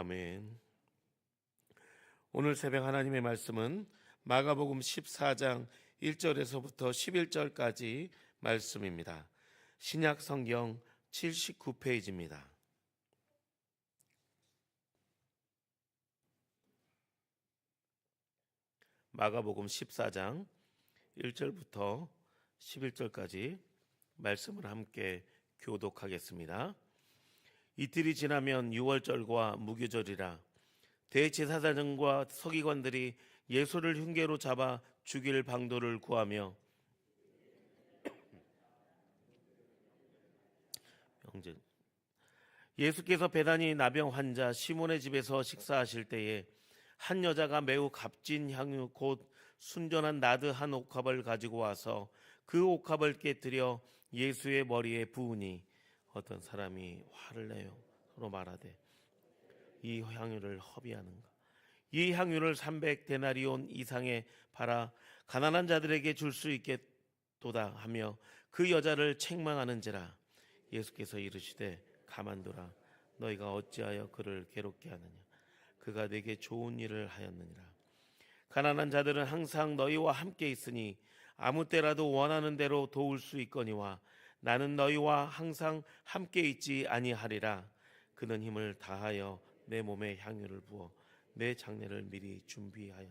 아멘. 오늘 새벽 하나님의 말씀은 마가복음 14장 1절에서부터 11절까지 말씀입니다. 신약 성경 79페이지입니다. 마가복음 14장 1절부터 11절까지 말씀을 함께 교독하겠습니다. 이틀이 지나면 유월절과 무교절이라 대제사장과 서기관들이 예수를 흉계로 잡아 죽일 방도를 구하며 예수께서 베다니 나병 환자 시몬의 집에서 식사하실 때에 한 여자가 매우 값진 향유 곧 순전한 나드 한 옥합을 가지고 와서 그 옥합을 깨뜨려 예수의 머리에 부으니 어떤 사람이 화를 내요 서로 말하되 이 향유를 허비하는가. 이 향유를 300데나리온 이상에 팔아 가난한 자들에게 줄 수 있겠도다 하며 그 여자를 책망하는지라. 예수께서 이르시되 가만두라. 너희가 어찌하여 그를 괴롭게 하느냐. 그가 내게 좋은 일을 하였느니라. 가난한 자들은 항상 너희와 함께 있으니 아무 때라도 원하는 대로 도울 수 있거니와 나는 너희와 항상 함께 있지 아니하리라. 그는 힘을 다하여 내 몸에 향유를 부어 내 장례를 미리 준비하였.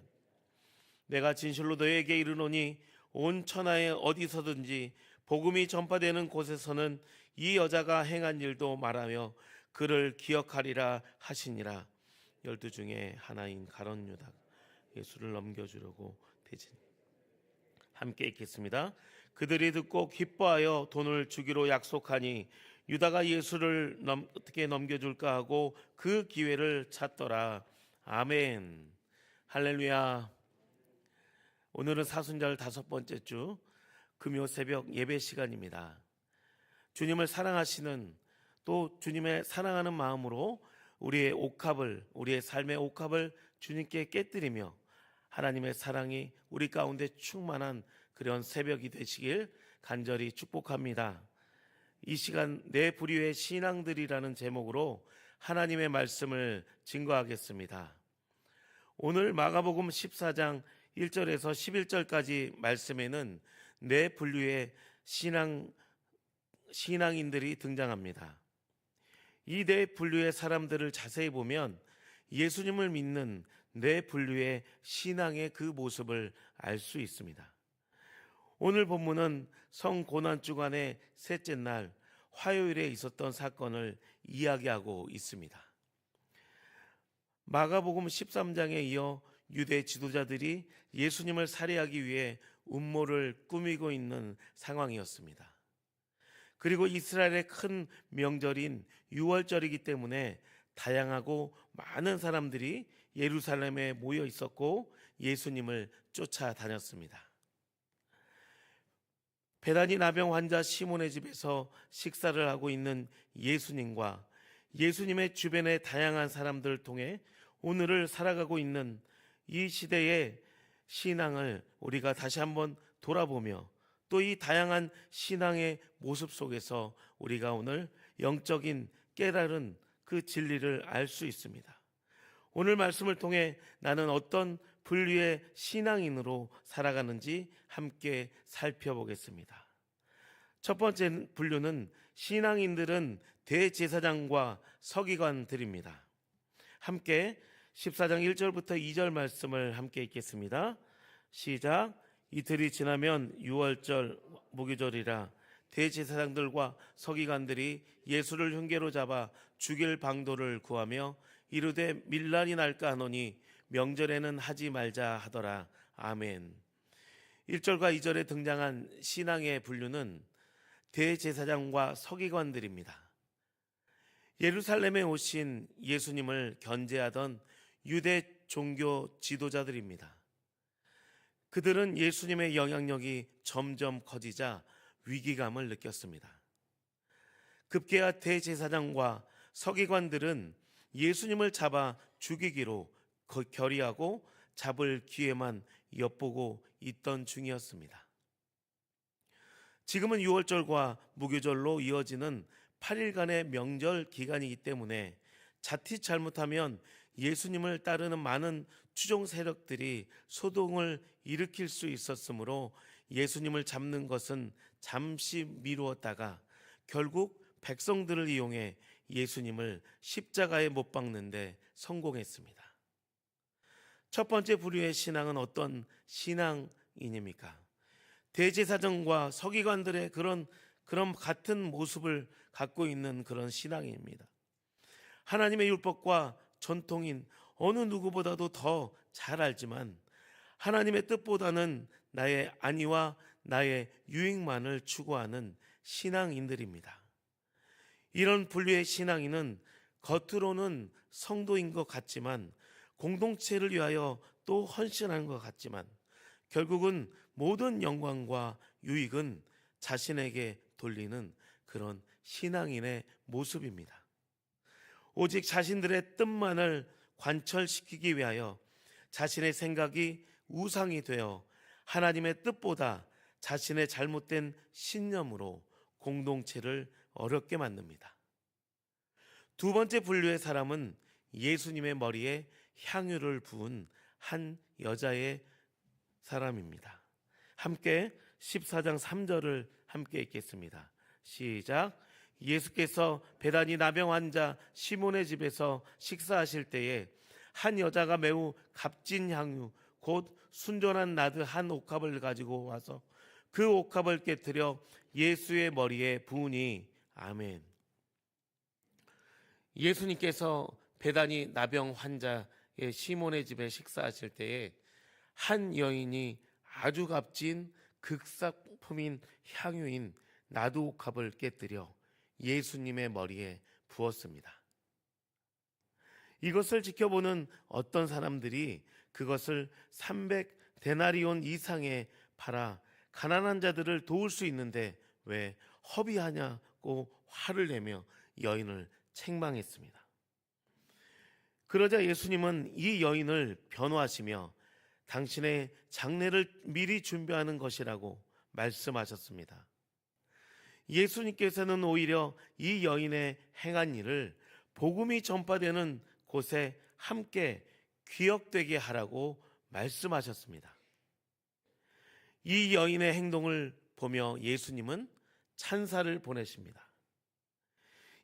내가 진실로 너희에게 이르노니 온 천하에 어디서든지 복음이 전파되는 곳에서는 이 여자가 행한 일도 말하며 그를 기억하리라 하시니라. 12 중에 하나인 가룟 유다 예수를 넘겨주려고 대진 함께 읽겠습니다. 그들이 듣고 기뻐하여 돈을 주기로 약속하니 유다가 예수를 어떻게 넘겨줄까 하고 그 기회를 찾더라. 아멘. 할렐루야. 오늘은 사순절 5번째 주 금요 새벽 예배 시간입니다. 주님을 사랑하시는 또 주님의 사랑하는 마음으로 우리의 옥합을, 우리의 삶의 옥합을 주님께 깨뜨리며 하나님의 사랑이 우리 가운데 충만한 그런 새벽이 되시길 간절히 축복합니다. 이 시간 내 부류의 신앙들이라는 제목으로 하나님의 말씀을 증거하겠습니다. 오늘 마가복음 14장 1절에서 11절까지 말씀에는 네 분류의 신앙인들이 등장합니다. 이 네 분류의 사람들을 자세히 보면 예수님을 믿는 네 분류의 신앙의 그 모습을 알 수 있습니다. 오늘 본문은 성고난주간의 셋째 날 화요일에 있었던 사건을 이야기하고 있습니다. 마가복음 13장에 이어 유대 지도자들이 예수님을 살해하기 위해 음모를 꾸미고 있는 상황이었습니다. 그리고 이스라엘의 큰 명절인 유월절이기 때문에 다양하고 많은 사람들이 예루살렘에 모여 있었고 예수님을 쫓아다녔습니다. 베다니 나병 환자 시몬의 집에서 식사를 하고 있는 예수님과 예수님의 주변의 다양한 사람들을 통해 오늘을 살아가고 있는 이 시대의 신앙을 우리가 다시 한번 돌아보며 또 이 다양한 신앙의 모습 속에서 우리가 오늘 영적인 깨달은 그 진리를 알 수 있습니다. 오늘 말씀을 통해 나는 어떤 분류의 신앙인으로 살아가는지 함께 살펴보겠습니다. 첫 번째 분류는 신앙인들은 대제사장과 서기관들입니다. 함께 14장 1절부터 2절 말씀을 함께 읽겠습니다. 시작. 이틀이 지나면 유월절 무교절이라 대제사장들과 서기관들이 예수를 흉계로 잡아 죽일 방도를 구하며 이르되 밀란이 날까 하노니 명절에는 하지 말자 하더라. 아멘. 1절과 2절에 등장한 신앙의 분류는 대제사장과 서기관들입니다. 예루살렘에 오신 예수님을 견제하던 유대 종교 지도자들입니다. 그들은 예수님의 영향력이 점점 커지자 위기감을 느꼈습니다. 급기야 대제사장과 서기관들은 예수님을 잡아 죽이기로 결의하고 잡을 기회만 엿보고 있던 중이었습니다. 지금은 유월절과 무교절로 이어지는 8일간의 명절 기간이기 때문에 자칫 잘못하면 예수님을 따르는 많은 추종 세력들이 소동을 일으킬 수 있었으므로 예수님을 잡는 것은 잠시 미루었다가 결국 백성들을 이용해 예수님을 십자가에 못 박는데 성공했습니다. 첫 번째 부류의 신앙은 어떤 신앙인입니까? 대제사장과 서기관들의 그런 같은 모습을 갖고 있는 그런 신앙입니다. 하나님의 율법과 전통인 어느 누구보다도 더 잘 알지만 하나님의 뜻보다는 나의 안위와 나의 유익만을 추구하는 신앙인들입니다. 이런 분류의 신앙인은 겉으로는 성도인 것 같지만 공동체를 위하여 또 헌신하는 것 같지만 결국은 모든 영광과 유익은 자신에게 돌리는 그런 신앙인의 모습입니다. 오직 자신들의 뜻만을 관철시키기 위하여 자신의 생각이 우상이 되어 하나님의 뜻보다 자신의 잘못된 신념으로 공동체를 어렵게 만듭니다. 두 번째 분류의 사람은 예수님의 머리에 향유를 부은 한 여자의 사람입니다. 함께 14장 3절을 함께 읽겠습니다. 시작. 예수께서 베다니 나병 환자 시몬의 집에서 식사하실 때에 한 여자가 매우 값진 향유 곧 순전한 나드 한 옥합을 가지고 와서 그 옥합을 깨뜨려 예수의 머리에 부으니. 아멘. 예수님께서 베다니 나병 환자의 시몬의 집에 식사하실 때에 한 여인이 아주 값진 극상품인 향유인 나드 옥합을 깨뜨려 예수님의 머리에 부었습니다. 이것을 지켜보는 어떤 사람들이 그것을 300데나리온 이상에 팔아 가난한 자들을 도울 수 있는데 왜 허비하냐고 화를 내며 여인을 책망했습니다. 그러자 예수님은 이 여인을 변호하시며 당신의 장례를 미리 준비하는 것이라고 말씀하셨습니다. 예수님께서는 오히려 이 여인의 행한 일을 복음이 전파되는 곳에 함께 기억되게 하라고 말씀하셨습니다. 이 여인의 행동을 보며 예수님은 찬사를 보내십니다.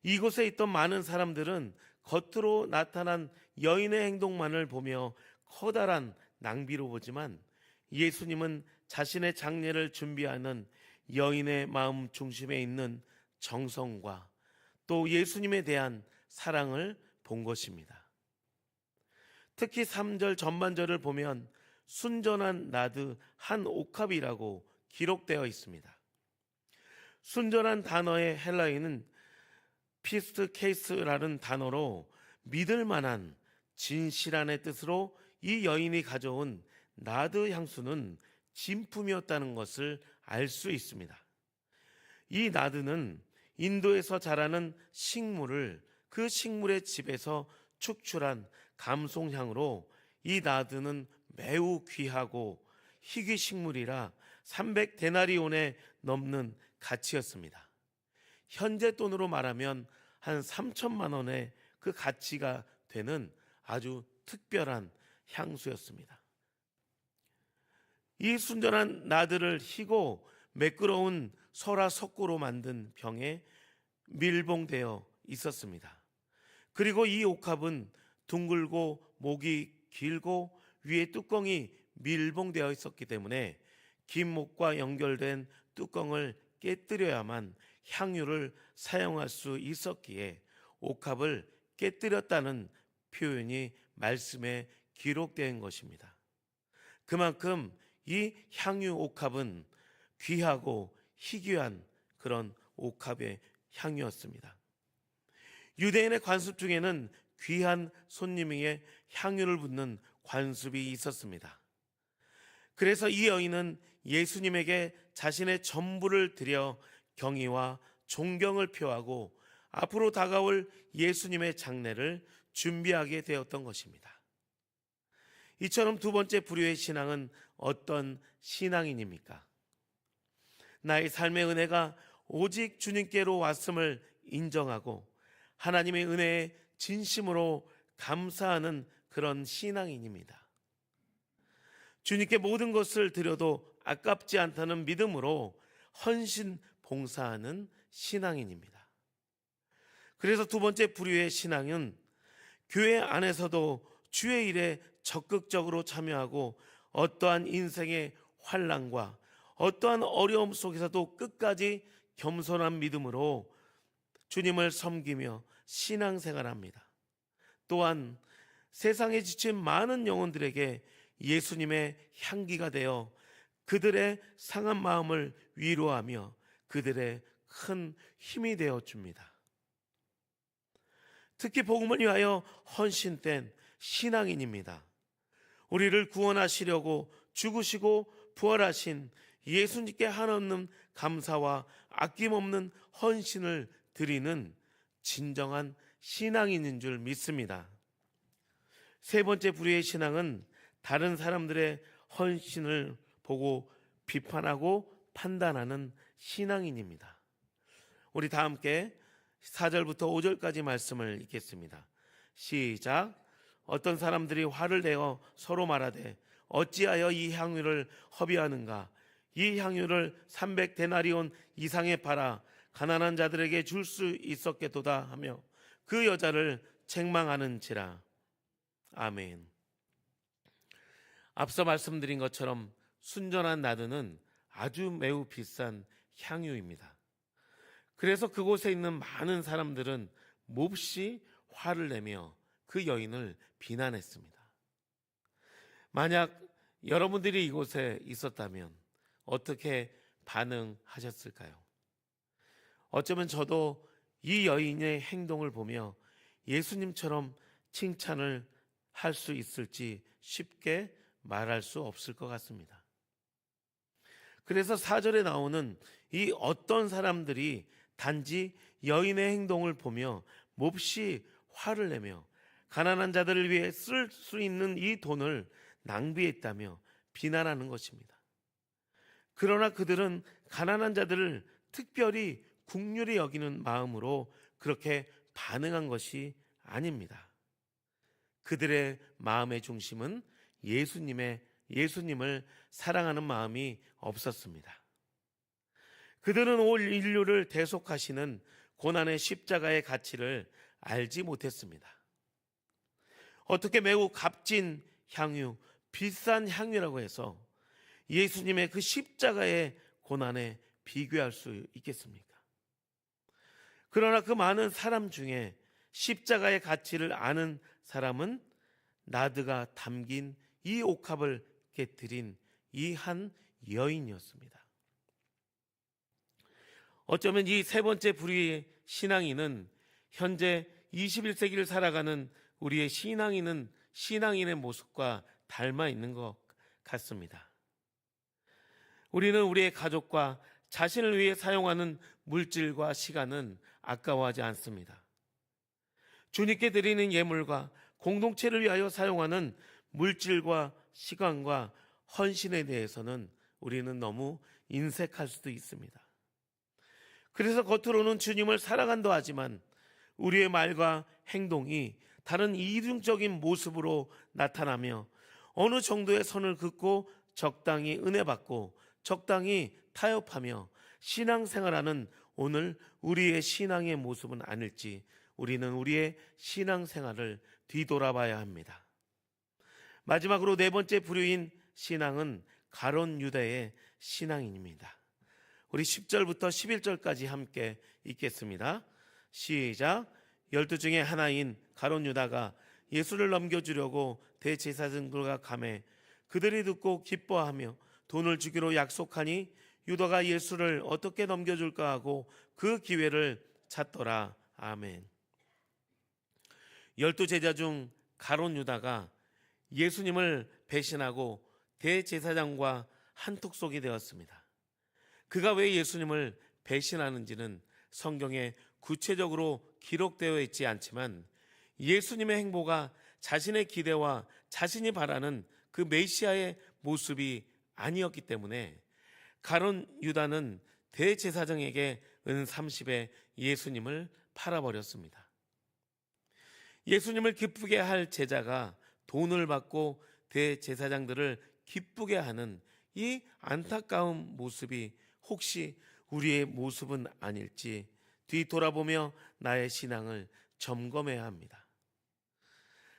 이곳에 있던 많은 사람들은 겉으로 나타난 여인의 행동만을 보며 커다란 낭비로 보지만 예수님은 자신의 장례를 준비하는 여인의 마음 중심에 있는 정성과 또 예수님에 대한 사랑을 본 것입니다. 특히 3절 전반절을 보면 순전한 나드 한 옥합이라고 기록되어 있습니다. 순전한 단어의 헬라어는 피스케이스라는 단어로 믿을 만한 진실한의 뜻으로 이 여인이 가져온 나드 향수는 진품이었다는 것을 알 수 있습니다. 이 나드는 인도에서 자라는 식물을 그 식물의 집에서 축출한 감송향으로 이 나드는 매우 귀하고 희귀 식물이라 300데나리온에 넘는 가치였습니다. 현재 돈으로 말하면 한 3천만 원의 그 가치가 되는 아주 특별한 향수였습니다. 이 순전한 나드를 희고 매끄러운 설화 석고로 만든 병에 밀봉되어 있었습니다. 그리고 이 옥합은 둥글고 목이 길고 위에 뚜껑이 밀봉되어 있었기 때문에 긴 목과 연결된 뚜껑을 깨뜨려야만 향유를 사용할 수 있었기에 옥합을 깨뜨렸다는 표현이 말씀에 기록된 것입니다. 그만큼 이 향유 옥합은 귀하고 희귀한 그런 옥합의 향유였습니다. 유대인의 관습 중에는 귀한 손님에게 향유를 붓는 관습이 있었습니다. 그래서 이 여인은 예수님에게 자신의 전부를 드려 경의와 존경을 표하고 앞으로 다가올 예수님의 장례를 준비하게 되었던 것입니다. 이처럼 두 번째 부류의 신앙은 어떤 신앙인입니까? 나의 삶의 은혜가 오직 주님께로 왔음을 인정하고 하나님의 은혜에 진심으로 감사하는 그런 신앙인입니다. 주님께 모든 것을 드려도 아깝지 않다는 믿음으로 헌신 봉사하는 신앙인입니다. 그래서 두 번째 부류의 신앙은 교회 안에서도 주의 일에 적극적으로 참여하고 어떠한 인생의 환난과 어떠한 어려움 속에서도 끝까지 겸손한 믿음으로 주님을 섬기며 신앙생활합니다. 또한 세상에 지친 많은 영혼들에게 예수님의 향기가 되어 그들의 상한 마음을 위로하며 그들의 큰 힘이 되어 줍니다. 특히 복음을 위하여 헌신된 신앙인입니다. 우리를 구원하시려고 죽으시고 부활하신 예수님께 한없는 감사와 아낌없는 헌신을 드리는 진정한 신앙인인 줄 믿습니다. 세 번째 부류의 신앙은 다른 사람들의 헌신을 보고 비판하고 판단하는 신앙인입니다. 우리 다 함께 4절부터 5절까지 말씀을 읽겠습니다. 시작. 어떤 사람들이 화를 내어 서로 말하되 어찌하여 이 향유를 허비하는가? 이 향유를 300데나리온 이상에 팔아 가난한 자들에게 줄 수 있었겠도다 하며 그 여자를 책망하는지라. 아멘. 앞서 말씀드린 것처럼 순전한 나드는 아주 매우 비싼 향유입니다. 그래서 그곳에 있는 많은 사람들은 몹시 화를 내며 그 여인을 비난했습니다. 만약 여러분들이 이곳에 있었다면 어떻게 반응하셨을까요? 어쩌면 저도 이 여인의 행동을 보며 예수님처럼 칭찬을 할 수 있을지 쉽게 말할 수 없을 것 같습니다. 그래서 4절에 나오는 이 어떤 사람들이 단지 여인의 행동을 보며 몹시 화를 내며 가난한 자들을 위해 쓸 수 있는 이 돈을 낭비했다며 비난하는 것입니다. 그러나 그들은 가난한 자들을 특별히 긍휼히 여기는 마음으로 그렇게 반응한 것이 아닙니다. 그들의 마음의 중심은 예수님을 사랑하는 마음이 없었습니다. 그들은 올 인류를 대속하시는 고난의 십자가의 가치를 알지 못했습니다. 어떻게 매우 값진 향유, 비싼 향유라고 해서 예수님의 그 십자가의 고난에 비교할 수 있겠습니까? 그러나 그 많은 사람 중에 십자가의 가치를 아는 사람은 나드가 담긴 이 옥합을 깨뜨린 이 한 여인이었습니다. 어쩌면 이 세 번째 부류의 신앙인은 현재 21세기를 살아가는 우리의 신앙인의 모습과 닮아 있는 것 같습니다. 우리는 우리의 가족과 자신을 위해 사용하는 물질과 시간은 아까워하지 않습니다. 주님께 드리는 예물과 공동체를 위하여 사용하는 물질과 시간과 헌신에 대해서는 우리는 너무 인색할 수도 있습니다. 그래서 겉으로는 주님을 사랑한다 하지만 우리의 말과 행동이 다른 이중적인 모습으로 나타나며 어느 정도의 선을 긋고 적당히 은혜 받고 적당히 타협하며 신앙생활하는 오늘 우리의 신앙의 모습은 아닐지 우리는 우리의 신앙생활을 뒤돌아봐야 합니다. 마지막으로 네 번째 부류인 신앙은 가룟 유다의 신앙인입니다. 우리 10절부터 11절까지 함께 읽겠습니다. 시작. 12 중에 하나인 가룟 유다가 예수를 넘겨주려고 대제사장들과 가매 그들이 듣고 기뻐하며 돈을 주기로 약속하니 유다가 예수를 어떻게 넘겨줄까 하고 그 기회를 찾더라. 아멘. 12제자 중 가룟 유다가 예수님을 배신하고 대제사장과 한톡속이 되었습니다. 그가 왜 예수님을 배신하는지는 성경에 구체적으로 기록되어 있지 않지만 예수님의 행보가 자신의 기대와 자신이 바라는 그 메시아의 모습이 아니었기 때문에 가룟 유다는 대제사장에게 은 30에 예수님을 팔아버렸습니다. 예수님을 기쁘게 할 제자가 돈을 받고 대제사장들을 기쁘게 하는 이 안타까운 모습이 혹시 우리의 모습은 아닐지 뒤돌아보며 나의 신앙을 점검해야 합니다.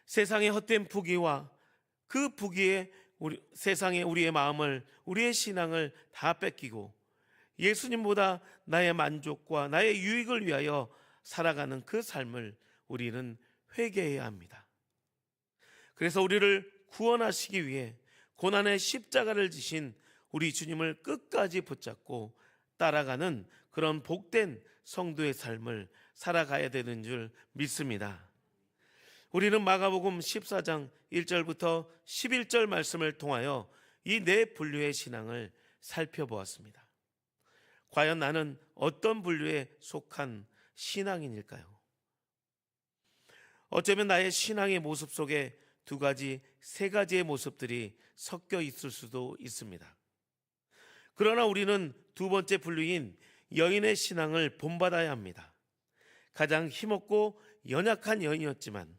세상의 헛된 부귀와 그 부귀에 세상에 우리의 마음을, 우리의 신앙을 다 뺏기고 예수님보다 나의 만족과 나의 유익을 위하여 살아가는 그 삶을 우리는 회개해야 합니다. 그래서 우리를 구원하시기 위해 고난의 십자가를 지신 우리 주님을 끝까지 붙잡고 따라가는 그런 복된 성도의 삶을 살아가야 되는 줄 믿습니다. 우리는 마가복음 14장 1절부터 11절 말씀을 통하여 이 네 분류의 신앙을 살펴보았습니다. 과연 나는 어떤 분류에 속한 신앙인일까요? 어쩌면 나의 신앙의 모습 속에 두 가지, 세 가지의 모습들이 섞여 있을 수도 있습니다. 그러나 우리는 두 번째 분류인 여인의 신앙을 본받아야 합니다. 가장 힘없고 연약한 여인이었지만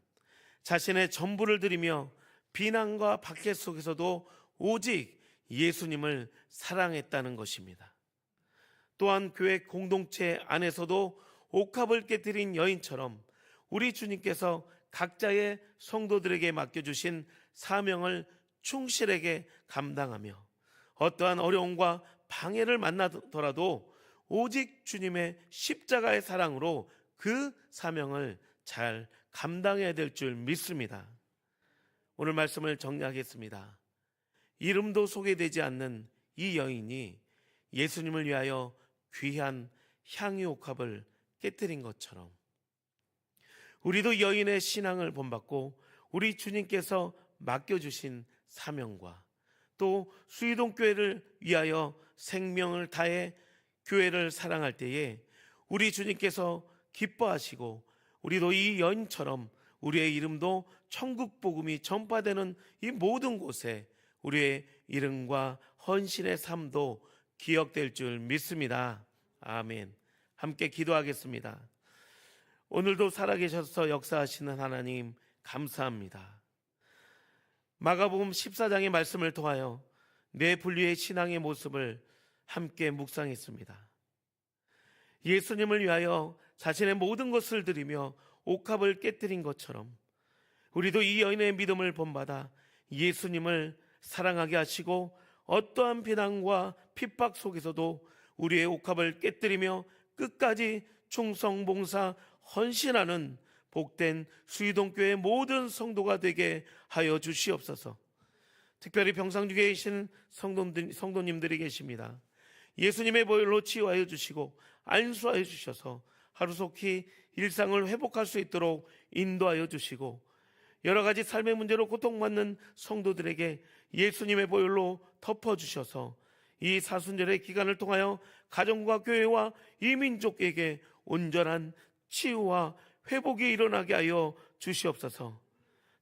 자신의 전부를 드리며 비난과 박해 속에서도 오직 예수님을 사랑했다는 것입니다. 또한 교회 공동체 안에서도 옥합을 깨뜨린 여인처럼 우리 주님께서 각자의 성도들에게 맡겨주신 사명을 충실하게 감당하며 어떠한 어려움과 방해를 만나더라도 오직 주님의 십자가의 사랑으로 그 사명을 잘 감당해야 될 줄 믿습니다. 오늘 말씀을 정리하겠습니다. 이름도 소개되지 않는 이 여인이 예수님을 위하여 귀한 향유옥합을 깨뜨린 것처럼 우리도 여인의 신앙을 본받고 우리 주님께서 맡겨주신 사명과 또 수의동교회를 위하여 생명을 다해 교회를 사랑할 때에 우리 주님께서 기뻐하시고 우리도 이 여인처럼 우리의 이름도 천국 복음이 전파되는 이 모든 곳에 우리의 이름과 헌신의 삶도 기억될 줄 믿습니다. 아멘. 함께 기도하겠습니다. 오늘도 살아계셔서 역사하시는 하나님 감사합니다. 마가복음 14장의 말씀을 통하여 네 분류의 신앙의 모습을 함께 묵상했습니다. 예수님을 위하여 자신의 모든 것을 드리며 옥합을 깨뜨린 것처럼 우리도 이 여인의 믿음을 본받아 예수님을 사랑하게 하시고 어떠한 비난과 핍박 속에서도 우리의 옥합을 깨뜨리며 끝까지 충성봉사 헌신하는 복된 수의동교회 모든 성도가 되게 하여 주시옵소서. 특별히 평상중에 계신 성도님들이 계십니다. 예수님의 보혈로 치유하여 주시고 안수하여 주셔서 하루속히 일상을 회복할 수 있도록 인도하여 주시고 여러 가지 삶의 문제로 고통받는 성도들에게 예수님의 보혈로 덮어주셔서 이 사순절의 기간을 통하여 가정과 교회와 이 민족에게 온전한 치유와 회복이 일어나게 하여 주시옵소서.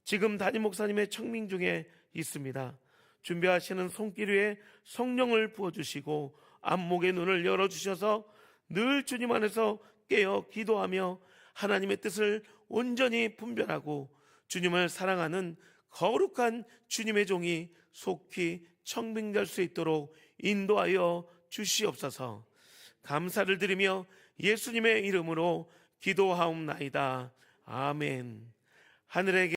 지금 담임 목사님의 청밍 중에 있습니다. 준비하시는 손길 위에 성령을 부어주시고 안목의 눈을 열어주셔서 늘 주님 안에서 깨어 기도하며 하나님의 뜻을 온전히 분별하고 주님을 사랑하는 거룩한 주님의 종이 속히 청빙될 수 있도록 인도하여 주시옵소서. 감사를 드리며 예수님의 이름으로 기도하옵나이다. 아멘. 하늘에